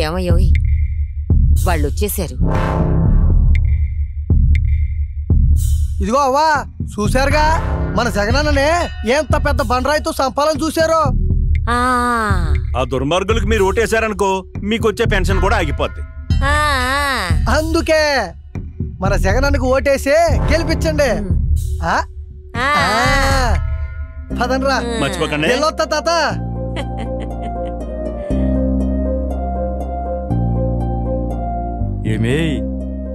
ఏమయ్యోయ్, వాళ్ళొచ్చేశారు. ఇదిగో అవ్వా, చూశారుగా మన జగనన్ననే ఎంత పెద్ద బండరాయితో సంపాలని చూశారో. ఆ దుర్మార్గులకు మీరు ఓటేశారనుకో మీకొచ్చే పెన్షన్ కూడా ఆగిపోద్ది. అందుకే మన జగనన్నకు ఓటేసి గెలిపించండి. పదండ్రా, మర్చిపోకండి. వెళ్ళొత్తా తాత. ఏమే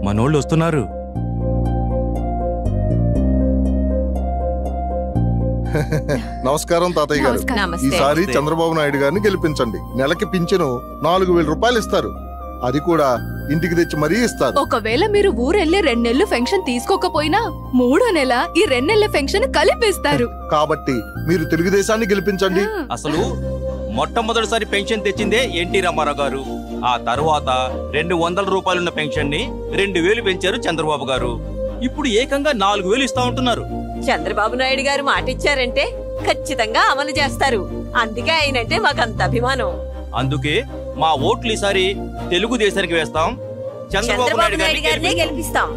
మనోళ్ళు వస్తున్నారు. నమస్కారం తాతయ్య గారు. ఈసారి చంద్రబాబు నాయుడు గారిని గెలిపించండి. నెలకి పింఛను 4000 రూపాయలు ఇస్తారు. అది కూడా ఇంటికి తెచ్చి మరీ ఇస్తారు. ఒకవేళ మీరు ఊరెళ్ళి 2 నెలలు పెన్షన్ తీసుకోకపోయినా 3వ నెల ఈ 2 నెలల పెన్షన్ కలిపిస్తారు. కాబట్టి మీరు తెలుగుదేశాన్ని గెలిపించండి. అసలు మొట్టమొదటిసారి పెన్షన్ తెచ్చిందే ఎన్టీ రామారావు గారు. ఆ తర్వాత 200 రూపాయలున్న పెన్షన్ ని 2000 పెంచారు చంద్రబాబు గారు. ఇప్పుడు ఏకంగా 4000 ఇస్తా ఉంటున్నారు. చంద్రబాబు నాయుడు గారు మాట ఇచ్చారంటే ఖచ్చితంగా అమలు చేస్తారు. అందుకే ఆయనంటే మాకంత అభిమానం. అందుకే మా ఓట్లు ఈసారి తెలుగుదేశానికి వేస్తాం. చంద్రబాబు నాయుడు గారిని గెలిపిస్తాం.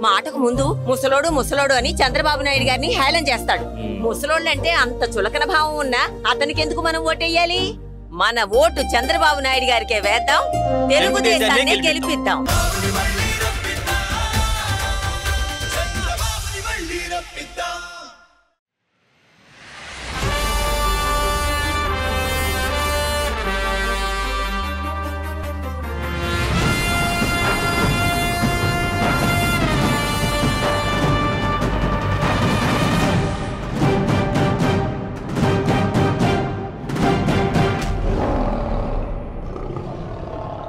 మాటకు ముందు ముసలోడు ముసలోడు అని చంద్రబాబు నాయుడు గారిని హేళన చేస్తాడు. ముసలోళ్ళంటే అంత చులకన భావం ఉన్నా అతనికి ఎందుకు మనం ఓటేయాలి? మన ఓటు చంద్రబాబు నాయుడు గారికే వేద్దాం, తెలుగుదేశాన్ని గెలిపిద్దాం.